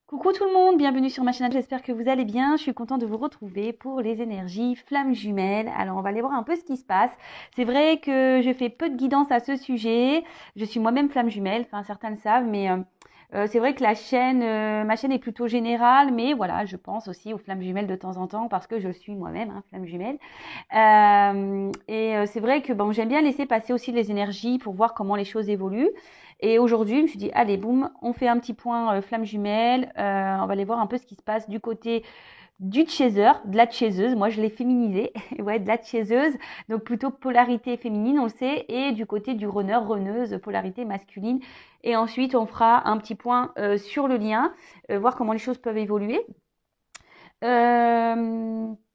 Coucou tout le monde, bienvenue sur ma chaîne, j'espère que vous allez bien. Je suis contente de vous retrouver pour les énergies flammes jumelles. Alors on va aller voir un peu ce qui se passe. C'est vrai que je fais peu de guidance à ce sujet. Je suis moi-même flamme jumelle, enfin certains le savent, mais c'est vrai que ma chaîne est plutôt générale, mais voilà, je pense aussi aux flammes jumelles de temps en temps parce que je suis moi-même flamme jumelle. C'est vrai que bon, j'aime bien laisser passer aussi les énergies pour voir comment les choses évoluent. Et aujourd'hui, je me suis dit, allez, boum, on fait un petit point flamme jumelle. On va aller voir un peu ce qui se passe du côté du chaser, de la chaiseuse. Moi, je l'ai féminisé. Ouais, de la chaiseuse. Donc, plutôt polarité féminine, on le sait. Et du côté du runner, runneuse, polarité masculine. Et ensuite, on fera un petit point sur le lien, voir comment les choses peuvent évoluer.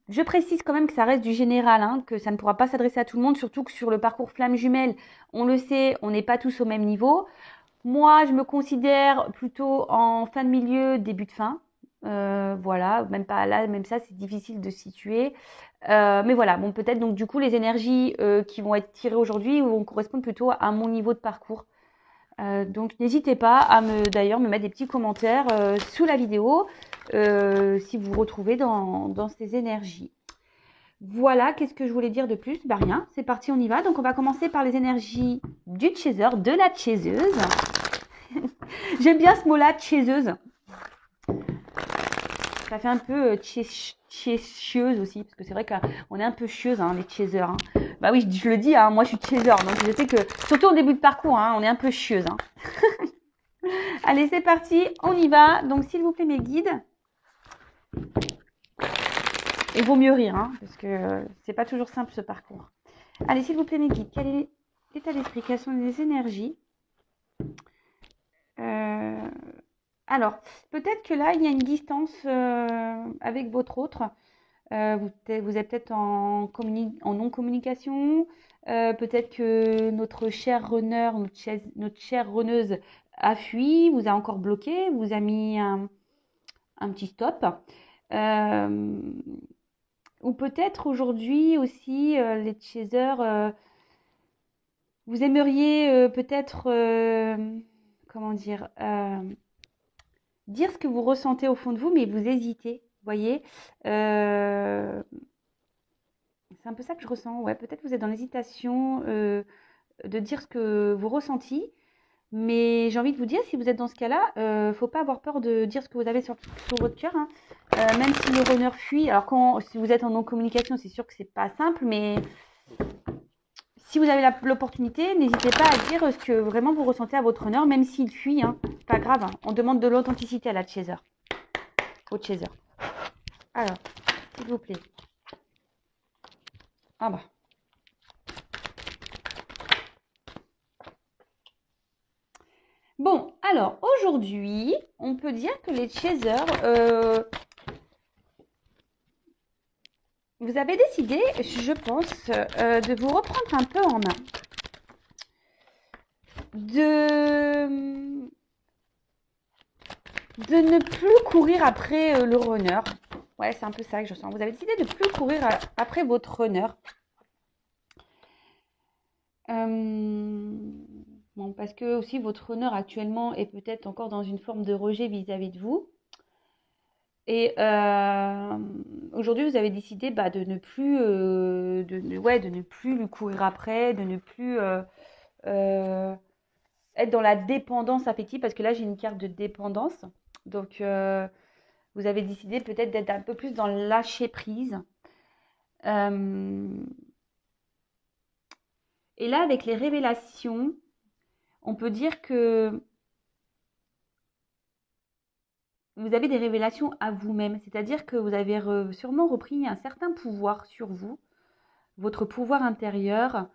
Je précise quand même que ça reste du général, que ça ne pourra pas s'adresser à tout le monde, surtout que sur le parcours flamme jumelle, on le sait, on n'est pas tous au même niveau. Moi, je me considère plutôt en fin de milieu, début de fin. Voilà, même pas là, même ça, c'est difficile de situer. Mais voilà, bon, peut-être donc du coup, les énergies qui vont être tirées aujourd'hui vont correspondre plutôt à mon niveau de parcours. Donc n'hésitez pas à d'ailleurs me mettre des petits commentaires sous la vidéo si vous vous retrouvez dans ces énergies. Voilà, qu'est-ce que je voulais dire de plus? Bah rien, c'est parti, on y va. Donc on va commencer par les énergies du chaser, de la chaiseuse. J'aime bien ce mot-là, chaiseuse. Ça fait un peu chieuse aussi, parce que c'est vrai qu'on est un peu chieuse, les chasers. Bah oui, je le dis, moi je suis chaser, donc je sais que, surtout au début de parcours, on est un peu chieuse. Allez, c'est parti, on y va. Donc s'il vous plaît, mes guides. Il vaut mieux rire, parce que c'est pas toujours simple ce parcours. Allez, s'il vous plaît, mes guides, quel est l'état d'esprit? Quelles sont les énergies? Alors, peut-être que là, il y a une distance avec votre autre. Vous êtes peut-être en non-communication. Peut-être que notre cher runner, notre chère runneuse a fui, vous a encore bloqué, vous a mis un petit stop. Ou peut-être aujourd'hui aussi, les chasers, vous aimeriez peut-être, comment dire ce que vous ressentez au fond de vous, mais vous hésitez, vous voyez. C'est un peu ça que je ressens. Ouais, peut-être vous êtes dans l'hésitation de dire ce que vous ressentez, mais j'ai envie de vous dire, si vous êtes dans ce cas-là, faut pas avoir peur de dire ce que vous avez sur votre cœur. Même si le runner fuit, alors si vous êtes en non-communication, c'est sûr que c'est pas simple, mais si vous avez l'opportunité, n'hésitez pas à dire ce que vraiment vous ressentez à votre runner, même s'il fuit, c'est pas grave. On demande de l'authenticité à la chaser, au chaser. Alors, s'il vous plaît. Ah bah. Bon, alors aujourd'hui, on peut dire que les chasers, vous avez décidé, je pense, de vous reprendre un peu en main. De ne plus courir après le runner. Ouais, c'est un peu ça que je sens. Vous avez décidé de ne plus courir après votre runner. Bon, parce que aussi votre runner actuellement est peut-être encore dans une forme de rejet vis-à-vis de vous. Et aujourd'hui, vous avez décidé de ne plus, de ne plus lui courir après, de ne plus être dans la dépendance affective, parce que là, j'ai une carte de dépendance. Donc, vous avez décidé peut-être d'être un peu plus dans le lâcher prise. Et là, avec les révélations, on peut dire que vous avez des révélations à vous-même. C'est-à-dire que vous avez sûrement repris un certain pouvoir sur vous, votre pouvoir intérieur.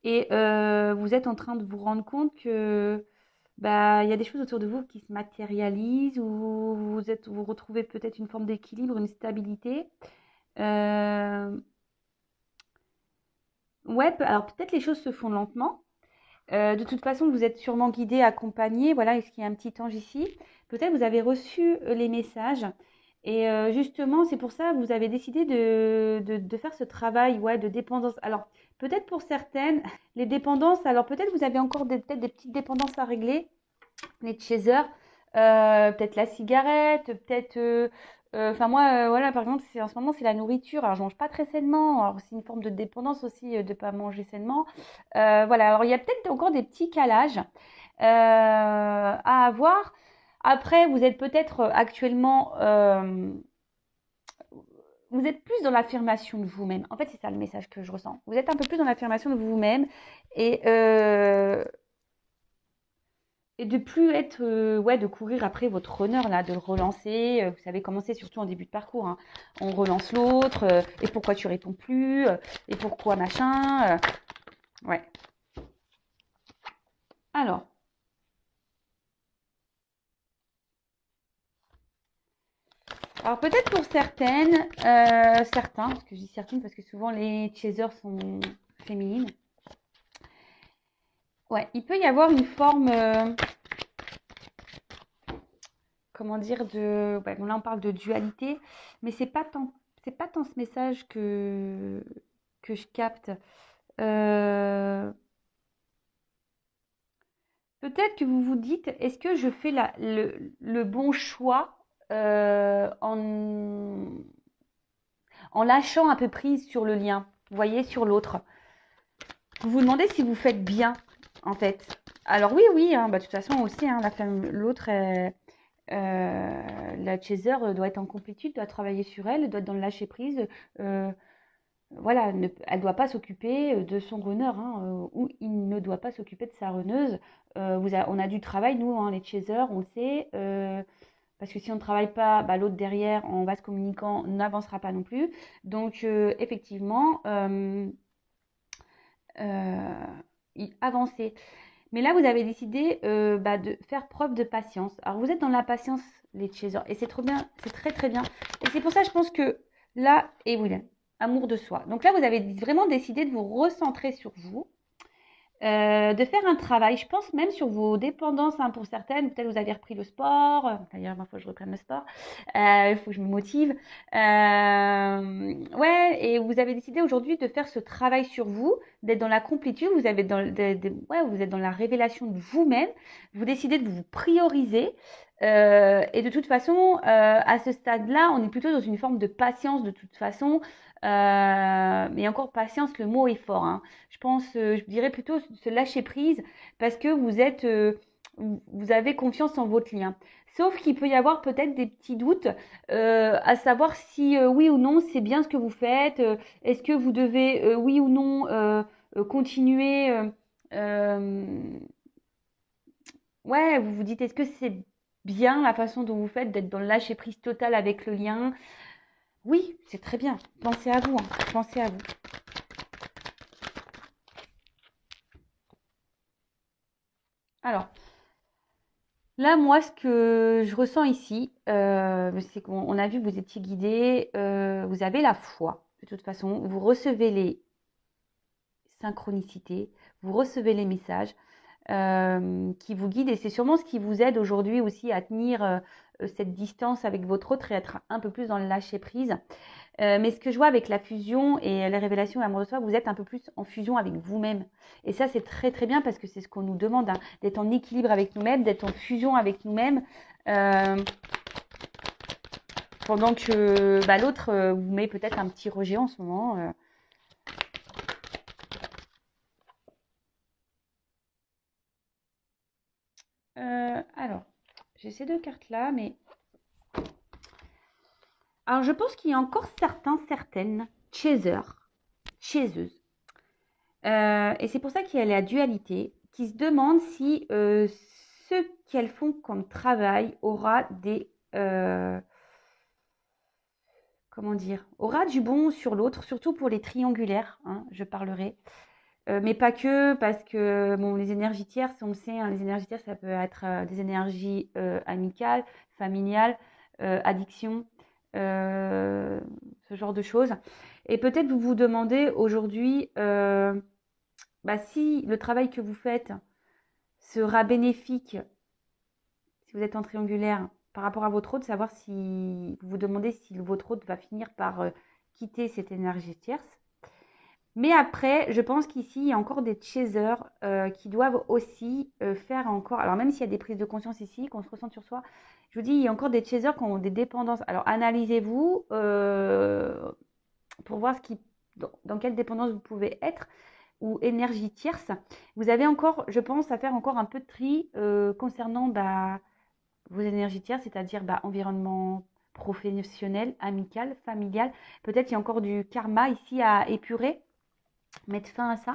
Et vous êtes en train de vous rendre compte que il y a des choses autour de vous qui se matérialisent, ou vous retrouvez peut-être une forme d'équilibre, une stabilité. Ouais, alors peut-être les choses se font lentement. De toute façon, vous êtes sûrement guidé, accompagné. Voilà, est-ce qu'il y a un petit ange ici? Peut-être vous avez reçu les messages. Et justement, c'est pour ça que vous avez décidé de faire ce travail, de dépendance. Alors, peut-être pour certaines, les dépendances, alors peut-être vous avez encore peut-être des petites dépendances à régler, les chasers. peut-être la cigarette, peut-être enfin moi voilà par exemple en ce moment c'est la nourriture. Alors je mange pas très sainement. Alors c'est une forme de dépendance aussi de pas manger sainement. Voilà, alors il y a peut-être encore des petits calages à avoir. Après, vous êtes peut-être actuellement vous êtes plus dans l'affirmation de vous-même. En fait, c'est ça le message que je ressens. Vous êtes un peu plus dans l'affirmation de vous-même et de plus être, ouais, de courir après votre honneur là, de le relancer. Vous savez comment c'est, surtout en début de parcours, hein. On relance l'autre, et pourquoi tu réponds plus, et pourquoi machin. Ouais. Alors, peut-être pour certaines, certains, parce que je dis certaines parce que souvent les chasers sont féminines. Ouais, il peut y avoir une forme, comment dire, de. Ouais, bon, là, on parle de dualité, mais c'est pas tant ce message que je capte. Euh, Peut-être que vous vous dites, est-ce que je fais le bon choix en lâchant un peu prise sur le lien, vous voyez, sur l'autre. Vous vous demandez si vous faites bien, en fait. Alors oui, oui, hein, de toute façon, on le sait, hein, l'autre, la chaser doit être en complétude, doit travailler sur elle, doit être dans le lâcher prise. Voilà, elle ne doit pas s'occuper de son runner, hein, ou il ne doit pas s'occuper de sa runneuse. On a du travail, nous, hein, les chasers, on le sait. Parce que si on ne travaille pas, l'autre derrière, en vase communicant, n'avancera pas non plus. Donc, effectivement, avancer. Mais là, vous avez décidé de faire preuve de patience. Alors, vous êtes dans la patience, les chasers, et c'est trop bien, c'est très très bien. Et c'est pour ça, je pense que là, et oui, amour de soi. Donc là, vous avez vraiment décidé de vous recentrer sur vous, de faire un travail, je pense même sur vos dépendances, hein, pour certaines. Peut-être vous avez repris le sport. D'ailleurs, il faut que je reprenne le sport. Il faut que je me motive. Ouais, et vous avez décidé aujourd'hui de faire ce travail sur vous, d'être dans la complétude. Ouais, vous êtes dans la révélation de vous-même. Vous décidez de vous prioriser. Et de toute façon, à ce stade-là, on est plutôt dans une forme de patience de toute façon. Mais encore patience, le mot est fort, hein. Je pense, je dirais plutôt se lâcher prise parce que vous avez confiance en votre lien. Sauf qu'il peut y avoir peut-être des petits doutes, à savoir si oui ou non c'est bien ce que vous faites. Est-ce que vous devez oui ou non continuer. Euh, ouais, vous vous dites est-ce que c'est bien la façon dont vous faites d'être dans le lâcher prise total avec le lien. Oui, c'est très bien. Pensez à vous, hein. Pensez à vous. Alors, là, moi, ce que je ressens ici, c'est qu'on a vu que vous étiez guidé, vous avez la foi, de toute façon, vous recevez les synchronicités, vous recevez les messages qui vous guident et c'est sûrement ce qui vous aide aujourd'hui aussi à tenir cette distance avec votre autre et être un peu plus dans le lâcher prise. Mais ce que je vois avec la fusion et les révélations et l'amour de soi, vous êtes un peu plus en fusion avec vous-même. Et ça, c'est très très bien parce que c'est ce qu'on nous demande, hein, d'être en équilibre avec nous-mêmes, d'être en fusion avec nous-mêmes. Euh, Pendant que l'autre vous met peut-être un petit rejet en ce moment. Alors, j'ai ces deux cartes-là, mais... Alors, je pense qu'il y a encore certaines chaseuses. Et c'est pour ça qu'il y a la dualité, qui se demande si ce qu'elles font comme travail aura comment dire, aura du bon sur l'autre, surtout pour les triangulaires, hein, je parlerai. Mais pas que, parce que bon, les énergies tierces, on le sait, hein, les énergies tierces, ça peut être des énergies amicales, familiales, addiction, euh, ce genre de choses. Et peut-être vous vous demandez aujourd'hui, si le travail que vous faites sera bénéfique, si vous êtes en triangulaire, par rapport à votre autre, savoir si vous vous demandez si votre autre va finir par quitter cette énergie tierce. Mais après, je pense qu'ici, il y a encore des chasers qui doivent aussi faire encore. Alors, même s'il y a des prises de conscience ici, qu'on se ressent sur soi, je vous dis, il y a encore des chasers qui ont des dépendances. Alors, analysez-vous pour voir dans quelle dépendance vous pouvez être ou énergie tierce. Vous avez encore, je pense, à faire encore un peu de tri concernant vos énergies tierces, c'est-à-dire environnement professionnel, amical, familial. Peut-être il y a encore du karma ici à épurer, mettre fin à ça.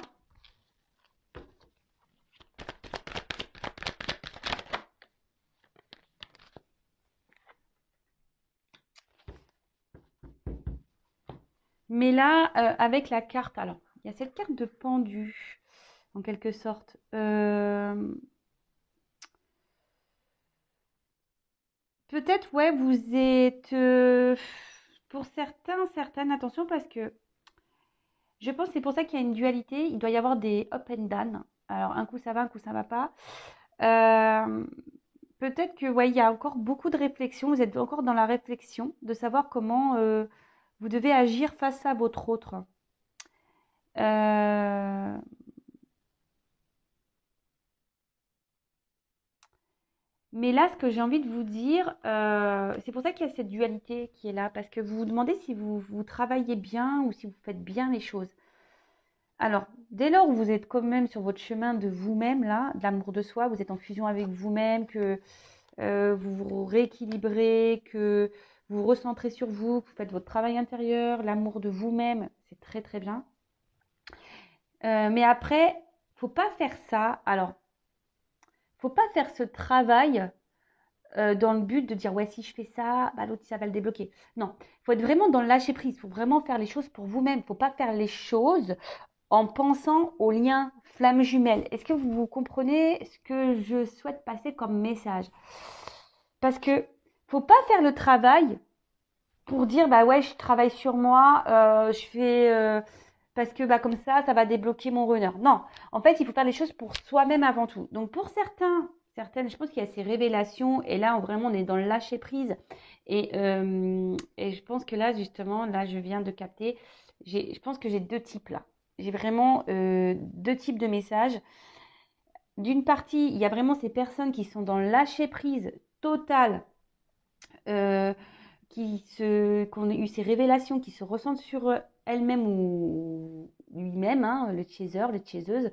Mais là, avec la carte, alors, il y a cette carte de pendu, en quelque sorte. Peut-être, ouais, vous êtes, pour certains, certaines, attention, parce que je pense que c'est pour ça qu'il y a une dualité. Il doit y avoir des up and down. Alors, un coup ça va, un coup ça va pas. Euh, Peut-être que, ouais, il y a encore beaucoup de réflexion. Vous êtes encore dans la réflexion de savoir comment vous devez agir face à votre autre. Euh, Mais là, ce que j'ai envie de vous dire, c'est pour ça qu'il y a cette dualité qui est là, parce que vous vous demandez si vous travaillez bien ou si vous faites bien les choses. Alors, dès lors où vous êtes quand même sur votre chemin de vous-même, là, de l'amour de soi, vous êtes en fusion avec vous-même, que vous vous rééquilibrez, que vous vous recentrez sur vous, que vous faites votre travail intérieur, l'amour de vous-même, c'est très très bien. Mais après, faut pas faire ça. Alors, faut pas faire ce travail dans le but de dire ouais si je fais ça, l'autre ça va le débloquer. Non, il faut être vraiment dans le lâcher prise, il faut vraiment faire les choses pour vous-même, il ne faut pas faire les choses en pensant au lien flamme jumelle. Est-ce que vous comprenez ce que je souhaite passer comme message? Parce que faut pas faire le travail pour dire bah ouais je travaille sur moi, je fais parce que comme ça va débloquer mon runner. Non, en fait il faut faire les choses pour soi-même avant tout. Donc pour certaines, je pense qu'il y a ces révélations et là vraiment on est dans le lâcher prise et je pense que là justement là je viens de capter, je pense que j'ai deux types là. J'ai vraiment deux types de messages. D'une partie, il y a vraiment ces personnes qui sont dans le lâcher prise total. Euh, qu'on ait eu ces révélations qui se ressentent sur elle-même ou lui-même, hein, le chaser, les chaseuses.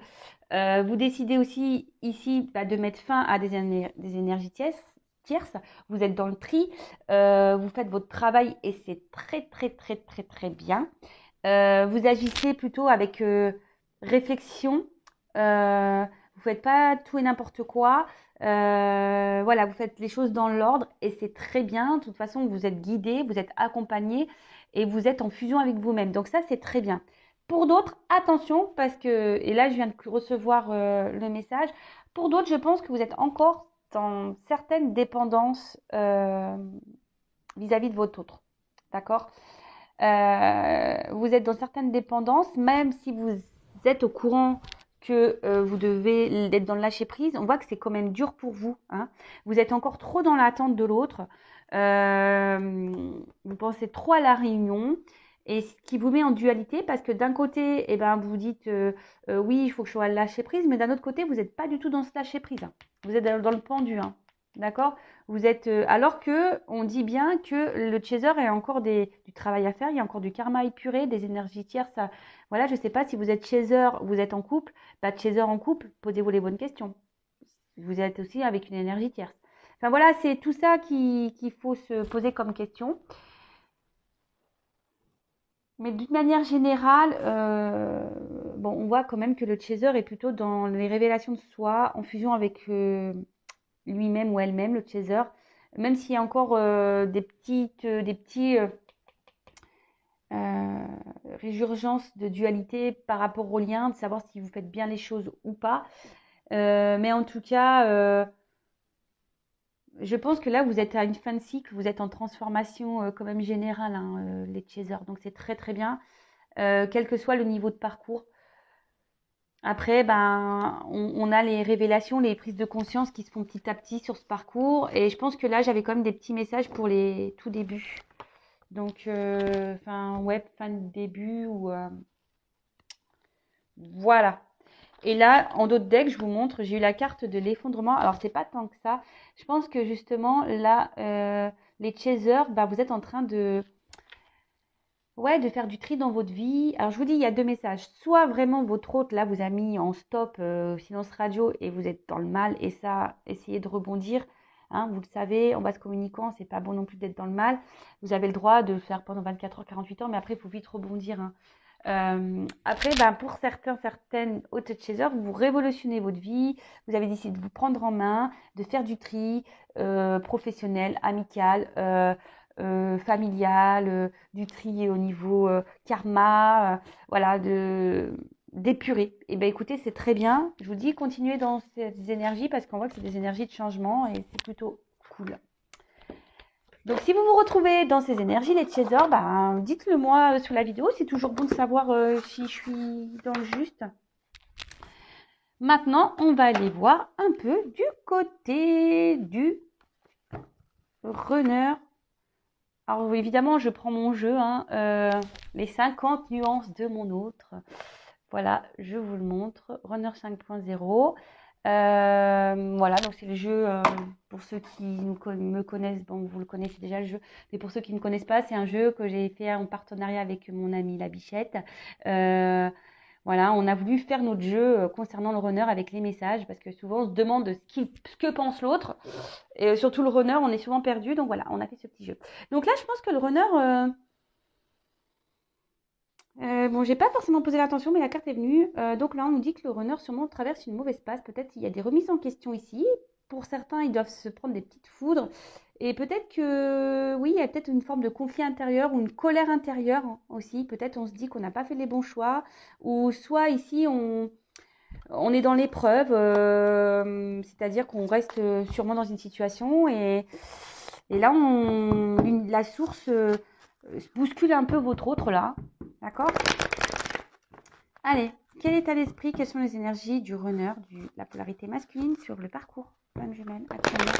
Vous décidez aussi ici de mettre fin à des énergies tierces. Vous êtes dans le tri, vous faites votre travail et c'est très très très très très bien. Vous agissez plutôt avec réflexion. Vous faites pas tout et n'importe quoi. Voilà, vous faites les choses dans l'ordre et c'est très bien. De toute façon, vous êtes guidé, vous êtes accompagné et vous êtes en fusion avec vous-même. Donc ça, c'est très bien. Pour d'autres, attention parce que, et là, je viens de recevoir le message. Pour d'autres, je pense que vous êtes encore dans certaines dépendances vis-à-vis de votre autre. D'accord? Vous êtes dans certaines dépendances, même si vous êtes au courant que vous devez être dans le lâcher prise, on voit que c'est quand même dur pour vous. Hein. Vous êtes encore trop dans l'attente de l'autre. Vous pensez trop à la réunion. Et ce qui vous met en dualité, parce que d'un côté, vous dites oui, il faut que je sois lâcher prise, mais d'un autre côté, vous n'êtes pas du tout dans ce lâcher prise. Hein. Vous êtes dans le pendu. Hein. D'accord? Vous êtes, alors que on dit bien que le chaser a encore du travail à faire, il y a encore du karma épuré, des énergies tierces. Voilà, je ne sais pas si vous êtes chaser, vous êtes en couple, chaser en couple, posez-vous les bonnes questions. Vous êtes aussi avec une énergie tierce. Enfin voilà, c'est tout ça qu'il faut se poser comme question. Mais d'une manière générale, on voit quand même que le chaser est plutôt dans les révélations de soi, en fusion avec lui-même ou elle-même, le chaser. Même s'il y a encore des petits résurgences de dualité par rapport au lien, de savoir si vous faites bien les choses ou pas. Mais en tout cas, je pense que là, vous êtes à une fin de cycle, vous êtes en transformation quand même générale, hein, les chasers. Donc c'est très très bien, quel que soit le niveau de parcours. Après, on a les révélations, les prises de conscience qui se font petit à petit sur ce parcours. Et je pense que là, j'avais quand même des petits messages pour les tout débuts. Donc, fin de début ou Voilà. Et là, en d'autres decks, je vous montre, j'ai eu la carte de l'effondrement. Alors, c'est pas tant que ça. Je pense que justement, là, les chasers, bah, vous êtes en train de, ouais, de faire du tri dans votre vie. Alors, je vous dis, il y a deux messages. Soit vraiment votre hôte, là, vous a mis en stop, silence radio, et vous êtes dans le mal. Et ça, essayez de rebondir. Hein, vous le savez, en base communicant, c'est pas bon non plus d'être dans le mal. Vous avez le droit de le faire pendant 24 heures, 48 heures, mais après, il faut vite rebondir. Hein. Après, ben, pour certaines hôtes chasers, vous révolutionnez votre vie. Vous avez décidé de vous prendre en main, de faire du tri professionnel, amical, familial, du tri au niveau karma, voilà, d'épurer. Et ben écoutez, c'est très bien. Je vous dis, continuez dans ces énergies parce qu'on voit que c'est des énergies de changement et c'est plutôt cool. Donc, si vous vous retrouvez dans ces énergies, les chasers, ben, dites-le moi sous la vidéo. C'est toujours bon de savoir si je suis dans le juste. Maintenant, on va aller voir un peu du côté du runner. Alors, évidemment, je prends mon jeu, hein, les 50 nuances de mon autre. Voilà, je vous le montre. Runner 5.0. Voilà, donc c'est le jeu, pour ceux qui me connaissent, bon, vous le connaissez déjà le jeu, mais pour ceux qui ne connaissent pas, c'est un jeu que j'ai fait en partenariat avec mon ami La Bichette. Voilà, on a voulu faire notre jeu concernant le runner avec les messages, parce que souvent on se demande ce que pense l'autre, et surtout le runner, on est souvent perdu, donc voilà, on a fait ce petit jeu. Donc là, je pense que le runner... bon, j'ai pas forcément posé l'attention, mais la carte est venue. Donc là, on nous dit que le runner sûrement traverse une mauvaise passe. Peut-être il y a des remises en question ici. Pour certains, ils doivent se prendre des petites foudres. Et peut-être que, oui, il y a peut-être une forme de conflit intérieur ou une colère intérieure aussi. Peut-être on se dit qu'on n'a pas fait les bons choix. Ou soit ici, on est dans l'épreuve. C'est-à-dire qu'on reste sûrement dans une situation. Et là, la source bouscule un peu votre autre là. D'accord? Allez, quel état d'esprit, quelles sont les énergies du runner, la polarité masculine sur le parcours flamme jumelle actuellement?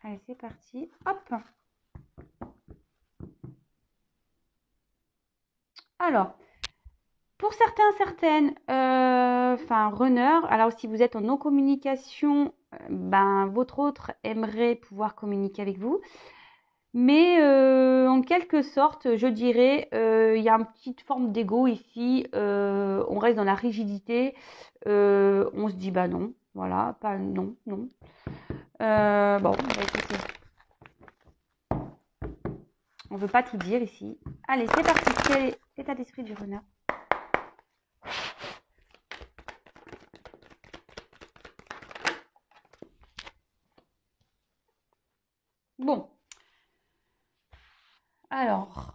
Allez, c'est parti. Hop! Alors, pour certains, certaines, enfin, runner, alors si vous êtes en non-communication, ben, votre autre aimerait pouvoir communiquer avec vous. Mais en quelque sorte, je dirais, il y a une petite forme d'ego ici. On reste dans la rigidité. On se dit bah non, voilà, pas non, non. Bon, bah, écoutez, on veut pas tout dire ici. Allez, c'est parti. Quel est l'état d'esprit du runner? Bon, alors,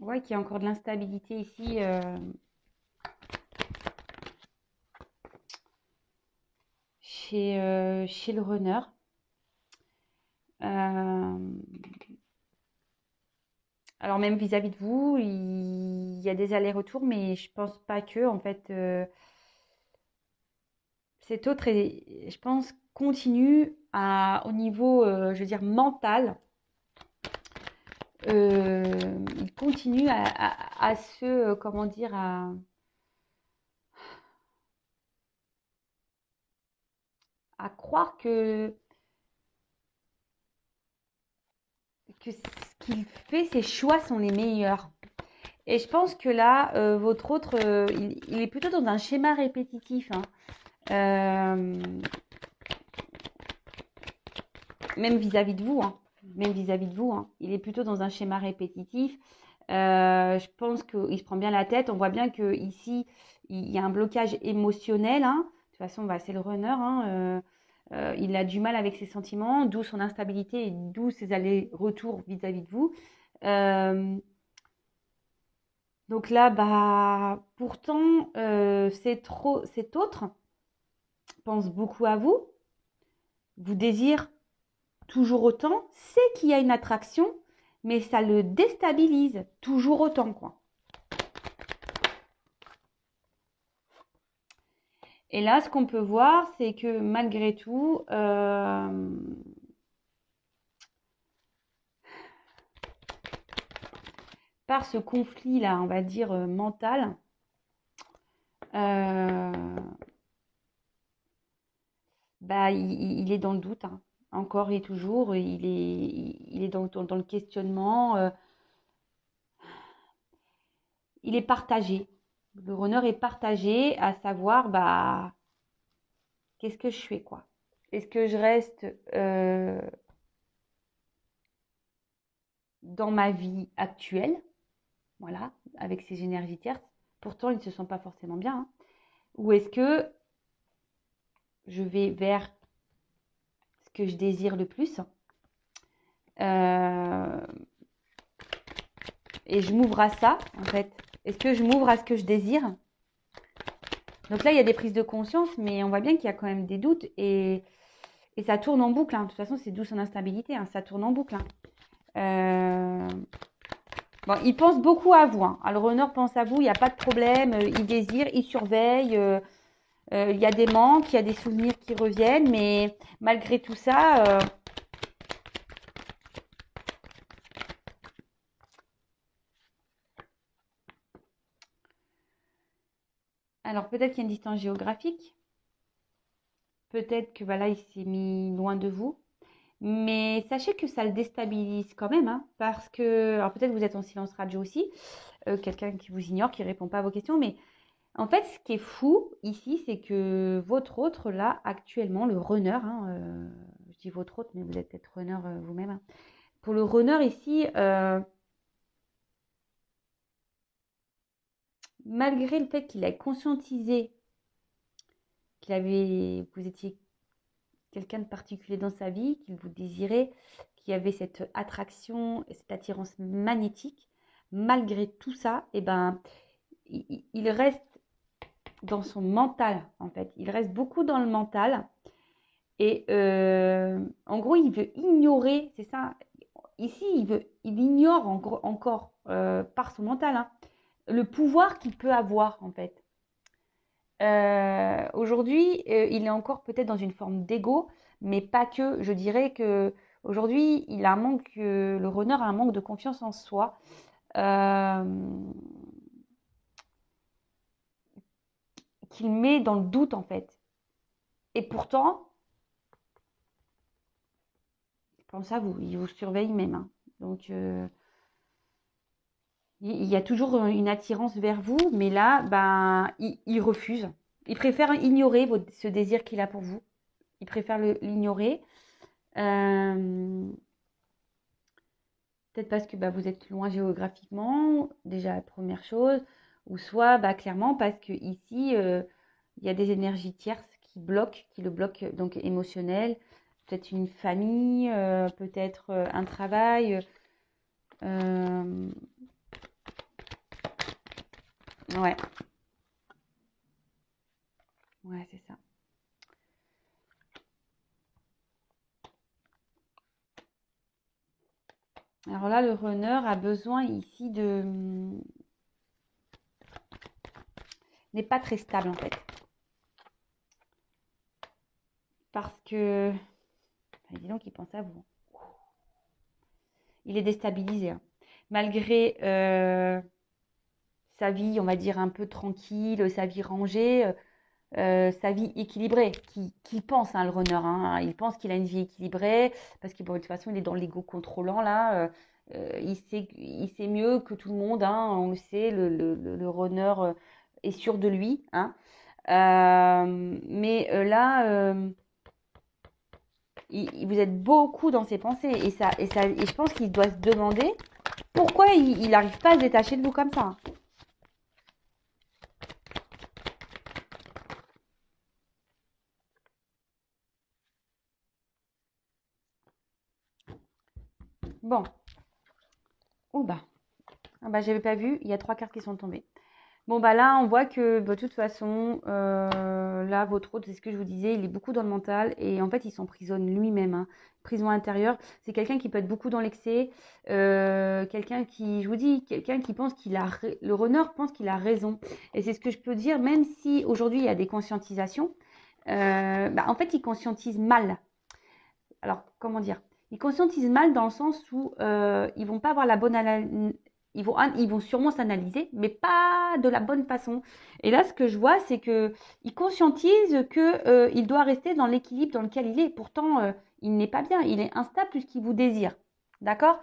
on voit qu'il y a encore de l'instabilité ici. Chez le runner. Alors même vis-à-vis de vous, il y a des allers-retours, mais je pense pas que, en fait, cet autre, je pense, continue au niveau, je veux dire, mental. Il continue à se, comment dire, à croire que ce qu'il fait, ses choix sont les meilleurs. Et je pense que là, votre autre, il est plutôt dans un schéma répétitif. Hein. Même vis-à-vis de vous. Hein. Même vis-à-vis de vous. Hein. Il est plutôt dans un schéma répétitif. Je pense qu'il se prend bien la tête. On voit bien qu'ici, il y a un blocage émotionnel. Hein. De toute façon, bah, c'est le runner. Hein. Il a du mal avec ses sentiments, d'où son instabilité et d'où ses allers-retours vis-à-vis de vous. Donc là, bah, pourtant, cet autre pense beaucoup à vous, vous désire toujours autant, sait qu'il y a une attraction, mais ça le déstabilise toujours autant, quoi. Et là, ce qu'on peut voir, c'est que malgré tout, par ce conflit-là, on va dire, mental, bah, il est dans le doute, hein. Encore et toujours, il est dans le questionnement. Il est partagé. Le runner est partagé, à savoir, bah, qu'est-ce que je fais, quoi? Est-ce que je reste dans ma vie actuelle, voilà, avec ces énergies tierces? Pourtant, ils ne se sentent pas forcément bien, hein. Ou est-ce que je vais vers ce que je désire le plus euh, et je m'ouvre à ça, en fait? Est-ce que je m'ouvre à ce que je désire? Donc là, il y a des prises de conscience, mais on voit bien qu'il y a quand même des doutes et ça tourne en boucle, hein. De toute façon, c'est d'où son instabilité, hein. Ça tourne en boucle, hein. Bon, il pense beaucoup à vous, hein. Alors, le runner pense à vous, il n'y a pas de problème, il désire, il surveille, il y a des manques, il y a des souvenirs qui reviennent, mais malgré tout ça, alors peut-être qu'il y a une distance géographique, peut-être que voilà, il s'est mis loin de vous, mais sachez que ça le déstabilise quand même, hein, parce que, alors peut-être que vous êtes en silence radio aussi, quelqu'un qui vous ignore, qui ne répond pas à vos questions, mais en fait, ce qui est fou ici, c'est que votre autre, là, actuellement, le runner, hein, je dis votre autre, mais vous êtes peut-être runner vous-même, hein. Pour le runner ici, malgré le fait qu'il a conscientisé vous étiez quelqu'un de particulier dans sa vie, qu'il vous désirait, qu'il y avait cette attraction, cette attirance magnétique, malgré tout ça, eh ben, il reste dans son mental, en fait. Il reste beaucoup dans le mental. Et en gros, il veut ignorer, c'est ça. Ici, il ignore encore par son mental, hein, le pouvoir qu'il peut avoir, en fait. Aujourd'hui, il est encore peut-être dans une forme d'ego, mais pas que. Je dirais que aujourd'hui, il a un manque, le runner a un manque de confiance en soi, euh, qu'il met dans le doute en fait. Et pourtant, il pense à vous, il vous surveille même, hein. Donc, il y a toujours une attirance vers vous, mais là, ben, il refuse. Il préfère ignorer ce désir qu'il a pour vous. Il préfère l'ignorer. Euh, Peut-être parce que bah, vous êtes loin géographiquement, déjà la première chose, ou soit bah, clairement parce que ici il y a des énergies tierces qui le bloquent donc émotionnel, peut-être une famille, peut-être un travail. euh, ouais, ouais, c'est ça. Alors là, le runner a besoin ici n'est pas très stable en fait, parce que bah, dis donc, il pense à vous. Il est déstabilisé, hein. Malgré sa vie, on va dire, un peu tranquille, sa vie rangée, sa vie équilibrée, qui pense, hein, le runner, hein, il pense qu'il a une vie équilibrée, parce que bon, de toute façon, il est dans l'ego contrôlant, là, il sait mieux que tout le monde, hein, on le sait, le runner est sûr de lui, hein. Mais là, vous êtes beaucoup dans ses pensées, et je pense qu'il doit se demander pourquoi il n'arrive pas à se détacher de vous comme ça. Bon, oh bah, ah bah j'avais pas vu, il y a 3 cartes qui sont tombées. Bon bah là on voit que bah, de toute façon, là votre autre, c'est ce que je vous disais, il est beaucoup dans le mental et en fait il s'emprisonne lui-même, hein. Prison intérieure, c'est quelqu'un qui peut être beaucoup dans l'excès, quelqu'un qui, je vous dis, quelqu'un qui pense le runner pense qu'il a raison. Et c'est ce que je peux dire, même si aujourd'hui il y a des conscientisations, bah, en fait il conscientise mal. Alors comment dire? Ils conscientisent mal dans le sens où ils vont pas avoir Ils vont sûrement s'analyser, mais pas de la bonne façon. Et là, ce que je vois, c'est qu'ils conscientisent qu'il doit rester dans l'équilibre dans lequel il est. Pourtant, il n'est pas bien, il est instable puisqu'il vous désire. D'accord?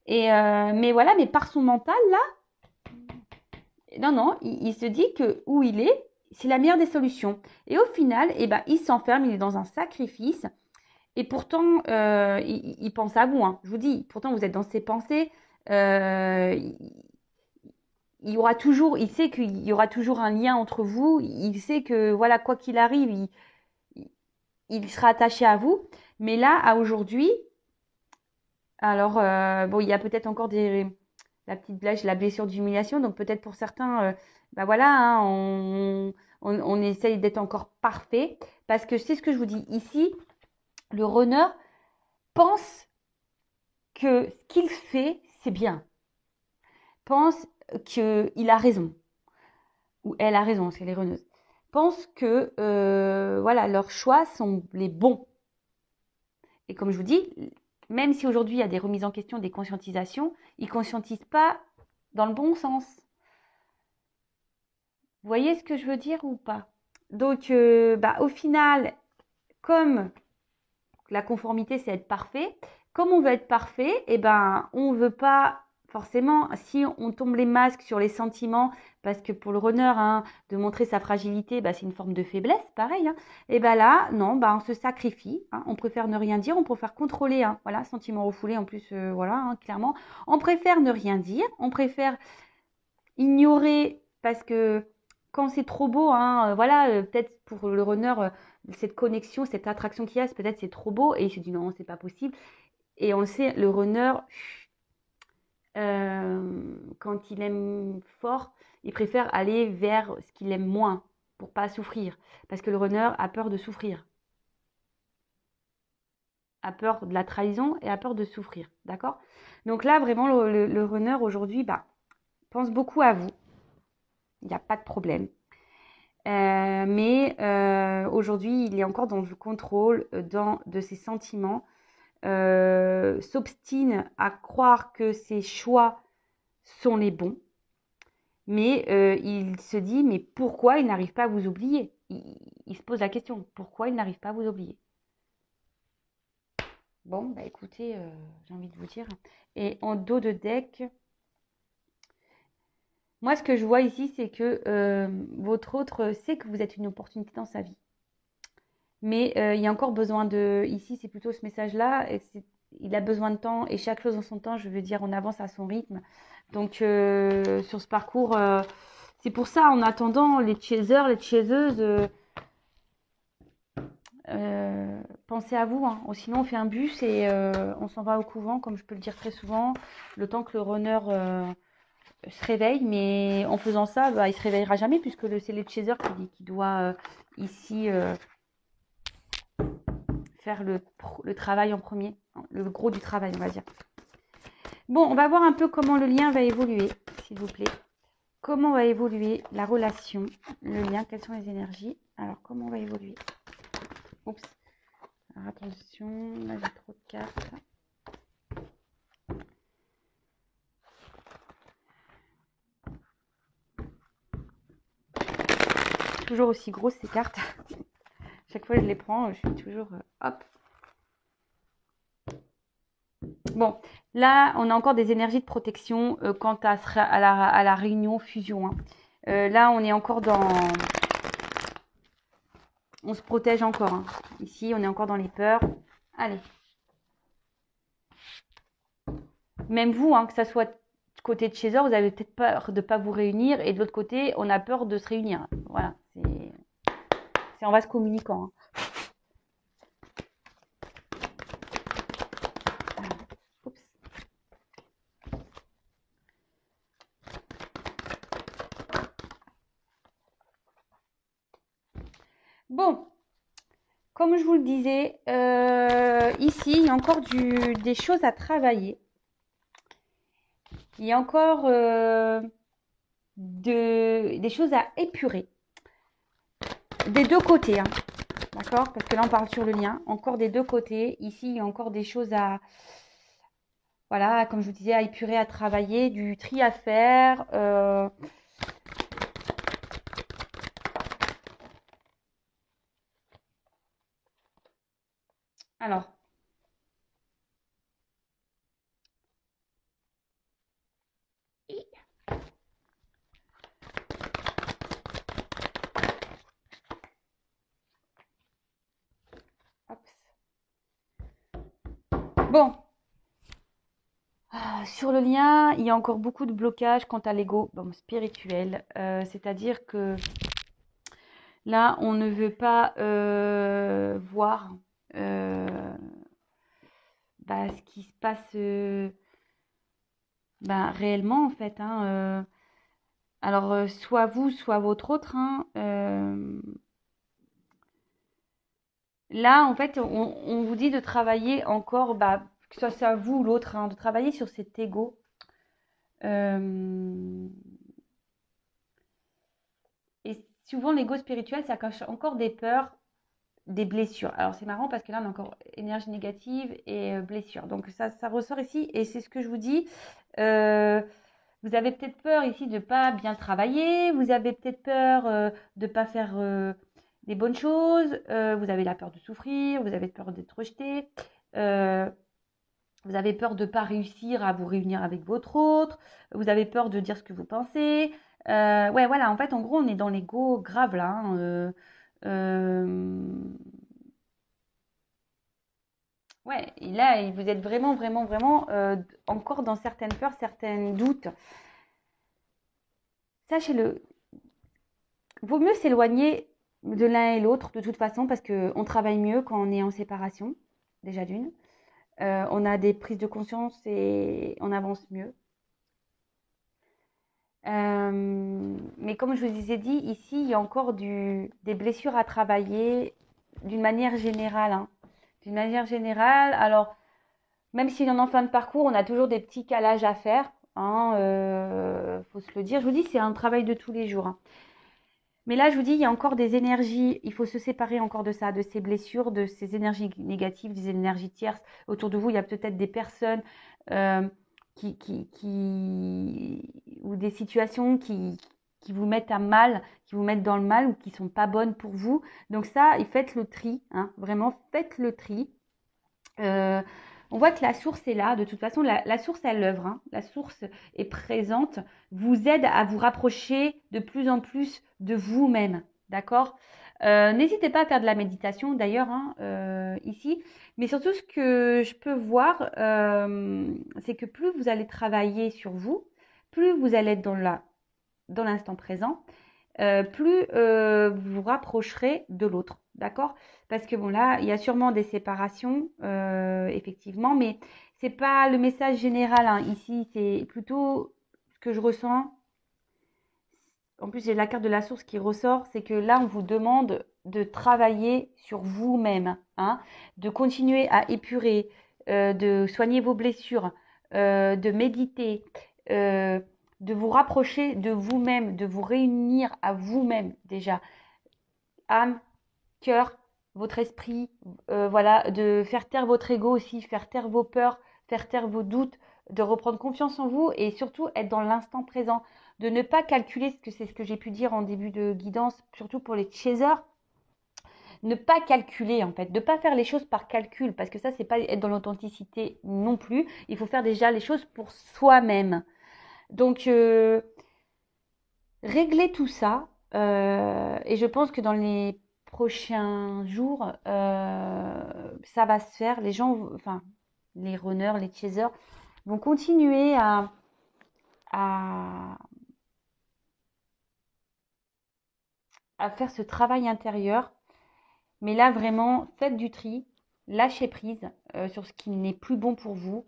Mais voilà, mais par son mental, là, non, il se dit que où il est, c'est la meilleure des solutions. Et au final, eh ben, il s'enferme, il est dans un sacrifice. Et pourtant, il pense à vous. Hein. Je vous dis, pourtant, vous êtes dans ses pensées. Il y aura toujours, il sait qu'il y aura toujours un lien entre vous. Il sait que, voilà, quoi qu'il arrive, il sera attaché à vous. Mais là, à aujourd'hui, alors, bon, il y a peut-être encore la petite blèche, la blessure d'humiliation. Donc, peut-être pour certains, bah voilà, hein, on essaye d'être encore parfait. Parce que c'est ce que je vous dis ici. Le runner pense que ce qu'il fait, c'est bien. Pense qu'il a raison. Ou elle a raison, c'est les runneuses. Pense que voilà, leurs choix sont les bons. Et comme je vous dis, même si aujourd'hui il y a des remises en question, des conscientisations, ils ne conscientisent pas dans le bon sens. Vous voyez ce que je veux dire ou pas? Donc, au final, comme la conformité, c'est être parfait. Comme on veut être parfait, eh ben, on ne veut pas forcément, si on tombe les masques sur les sentiments, parce que pour le runner, hein, de montrer sa fragilité, bah, c'est une forme de faiblesse, pareil. Hein, et ben là, non, bah, on se sacrifie. Hein, on préfère ne rien dire, on préfère contrôler. Hein, voilà, sentiment refoulé en plus, voilà, hein, clairement. On préfère ne rien dire, on préfère ignorer parce que quand c'est trop beau, hein, voilà, peut-être pour le runner, cette connexion, cette attraction qu'il y a, peut-être c'est trop beau et il se dit non, c'est pas possible. Et on le sait, le runner, quand il aime fort, il préfère aller vers ce qu'il aime moins pour pas souffrir. Parce que le runner a peur de souffrir, a peur de la trahison et a peur de souffrir. D'accord? Donc là, vraiment, le runner aujourd'hui pense beaucoup à vous. Il n'y a pas de problème. Mais aujourd'hui, il est encore dans le contrôle de ses sentiments, s'obstine à croire que ses choix sont les bons, mais il se dit, mais pourquoi il n'arrive pas à vous oublier? Il se pose la question, pourquoi il n'arrive pas à vous oublier? Bon, écoutez, j'ai envie de vous dire. Et en dos de deck, moi, ce que je vois ici, c'est que votre autre sait que vous êtes une opportunité dans sa vie. Mais il y a encore besoin de... Ici, c'est plutôt ce message-là. Il a besoin de temps et chaque chose en son temps, je veux dire, on avance à son rythme. Donc, sur ce parcours, c'est pour ça, en attendant, les chasers, les chaseuses, pensez à vous. Hein. Sinon, on fait un bus et on s'en va au couvent, comme je peux le dire très souvent, le temps que le runner se réveille. Mais en faisant ça, il ne se réveillera jamais puisque c'est les chasers qui doit ici... faire le travail en premier, le gros du travail, on va dire. Bon, on va voir un peu comment le lien va évoluer, s'il vous plaît. Comment va évoluer la relation, le lien, quelles sont les énergies. Alors, comment va évoluer? Oups. Alors, attention, là, j'ai trop de cartes. Toujours aussi grosses, ces cartes. Chaque fois que je les prends, je suis toujours... hop. Bon, là, on a encore des énergies de protection quant à la réunion fusion. Hein. Là, on est encore dans... On se protège encore. Hein. Ici, on est encore dans les peurs. Allez. Même vous, hein, que ça soit côté de chaser, vous avez peut-être peur de ne pas vous réunir. Et de l'autre côté, on a peur de se réunir. Voilà. C'est en vase communicant. Hein. Bon, comme je vous le disais, ici, il y a encore des choses à travailler. Il y a encore des choses à épurer. Des deux côtés, hein. D'accord? Parce que là, on parle sur le lien. Encore des deux côtés. Ici, il y a encore des choses voilà, comme je vous disais, à épurer, à travailler, du tri à faire. Alors, hop. Bon, sur le lien, il y a encore beaucoup de blocages quant à l'ego spirituel. C'est-à-dire que là, on ne veut pas voir ce qui se passe réellement, en fait. Hein. Alors, soit vous, soit votre autre. Hein, là, en fait, on vous dit de travailler encore, que ce soit vous ou l'autre, hein, de travailler sur cet ego. Et souvent, l'ego spirituel, ça cache encore des peurs, des blessures. Alors, c'est marrant parce que là, on a encore énergie négative et blessure. Donc, ça ressort ici. Et c'est ce que je vous dis. Vous avez peut-être peur ici de ne pas bien travailler. Vous avez peut-être peur de ne pas faire des bonnes choses. Vous avez la peur de souffrir. Vous avez peur d'être rejeté. Vous avez peur de ne pas réussir à vous réunir avec votre autre. Vous avez peur de dire ce que vous pensez. Ouais, voilà, en fait, en gros, on est dans l'ego grave là. Hein, ouais, et là, vous êtes vraiment, vraiment, vraiment encore dans certaines peurs, certains doutes. Sachez-le, vaut mieux s'éloigner de l'un et l'autre de toute façon parce qu'on travaille mieux quand on est en séparation, déjà d'une. On a des prises de conscience et on avance mieux. Mais comme je vous ai dit, ici, il y a encore des blessures à travailler d'une manière générale. Hein. D'une manière générale, alors, même s'il y en a en fin de parcours, on a toujours des petits calages à faire. Hein, faut se le dire. Je vous dis, c'est un travail de tous les jours. Hein. Mais là, je vous dis, il y a encore des énergies. Il faut se séparer encore de ça, de ces blessures, de ces énergies négatives, des énergies tierces. Autour de vous, il y a peut-être des personnes euh, ou des situations qui vous mettent à mal, qui vous mettent dans le mal ou qui sont pas bonnes pour vous. Donc ça, faites le tri, hein, vraiment, faites le tri. On voit que la source est là. De toute façon, la source, elle œuvre. Hein. La source est présente, vous aide à vous rapprocher de plus en plus de vous-même. D'accord. N'hésitez pas à faire de la méditation d'ailleurs hein, ici. Mais surtout, ce que je peux voir, c'est que plus vous allez travailler sur vous, plus vous allez être dans l'instant présent, plus vous vous rapprocherez de l'autre. D'accord. Parce que bon, là, il y a sûrement des séparations, effectivement, mais c'est pas le message général. Hein. Ici, c'est plutôt ce que je ressens. En plus, j'ai la carte de la source qui ressort, c'est que là, on vous demande de travailler sur vous-même, hein, de continuer à épurer, de soigner vos blessures, de méditer, de vous rapprocher de vous-même, de vous réunir à vous-même déjà, âme, cœur, votre esprit, voilà, de faire taire votre ego aussi, faire taire vos peurs, faire taire vos doutes, de reprendre confiance en vous et surtout être dans l'instant présent, de ne pas calculer, ce que c'est ce que j'ai pu dire en début de guidance, surtout pour les chasers, ne pas calculer en fait, de ne pas faire les choses par calcul, parce que ça, c'est pas être dans l'authenticité non plus. Il faut faire déjà les choses pour soi-même. Donc, régler tout ça, et je pense que dans les prochains jours, ça va se faire. Les gens, enfin, les runners, les chasers vont continuer à, à faire ce travail intérieur. Mais là, vraiment, faites du tri, lâchez prise sur ce qui n'est plus bon pour vous.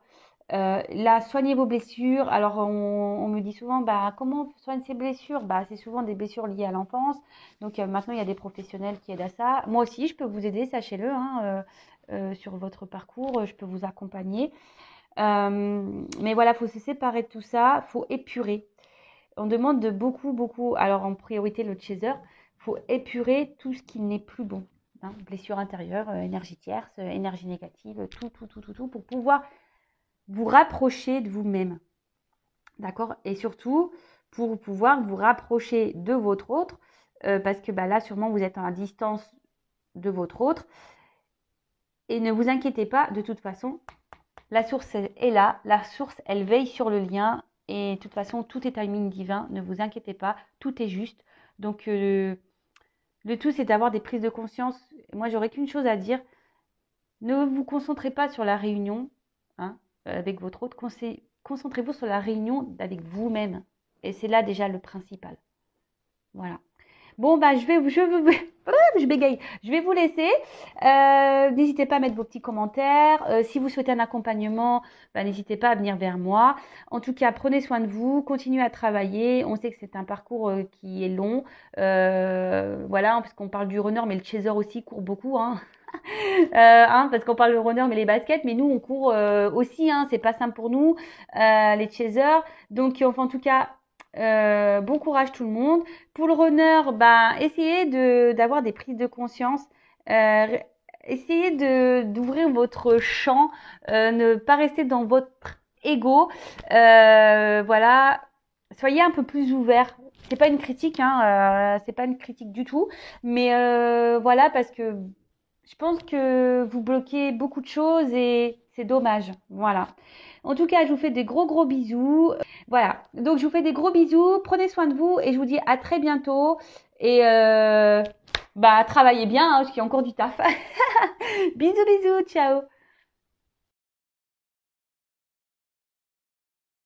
Là, soignez vos blessures. Alors, on me dit souvent, comment on soigne ces blessures? C'est souvent des blessures liées à l'enfance. Donc, maintenant, il y a des professionnels qui aident à ça. Moi aussi, je peux vous aider, sachez-le, hein, sur votre parcours. Je peux vous accompagner. Mais voilà, il faut se séparer de tout ça. Il faut épurer. On demande de beaucoup, beaucoup. Alors, en priorité, le chaser. Il faut épurer tout ce qui n'est plus bon. Hein, blessure intérieure, énergie tierce, énergie négative, tout, pour pouvoir vous rapprocher de vous-même. D'accord? Et surtout, pour pouvoir vous rapprocher de votre autre, parce que là, sûrement, vous êtes à distance de votre autre. Et ne vous inquiétez pas, de toute façon, la source est là. La source, elle veille sur le lien. Et de toute façon, tout est timing divin. Ne vous inquiétez pas, tout est juste. Donc, le tout, c'est d'avoir des prises de conscience. Moi, j'aurais qu'une chose à dire. Ne vous concentrez pas sur la réunion hein, avec votre autre. Concentrez-vous sur la réunion avec vous-même. Et c'est là déjà le principal. Voilà. Bon, je bégaye. Je vais vous laisser. N'hésitez pas à mettre vos petits commentaires. Si vous souhaitez un accompagnement, n'hésitez pas à venir vers moi. En tout cas, prenez soin de vous. Continuez à travailler. On sait que c'est un parcours qui est long. Voilà, parce qu'on parle du runner, mais le chaser aussi court beaucoup. Parce qu'on parle de runner, mais les baskets. Mais nous, on court aussi. C'est pas simple pour nous, les chasers. Donc, enfin, en tout cas... bon courage tout le monde. Pour le runner, essayez d'avoir des prises de conscience. Essayez d'ouvrir votre champ. Ne pas rester dans votre ego. Voilà. Soyez un peu plus ouvert. C'est pas une critique, c'est pas une critique du tout. Mais voilà, parce que je pense que vous bloquez beaucoup de choses et c'est dommage. Voilà. En tout cas, je vous fais des gros bisous. Voilà. Donc, je vous fais des gros bisous. Prenez soin de vous et je vous dis à très bientôt. Et travaillez bien, parce qu'il y a encore du taf. Bisous. Ciao.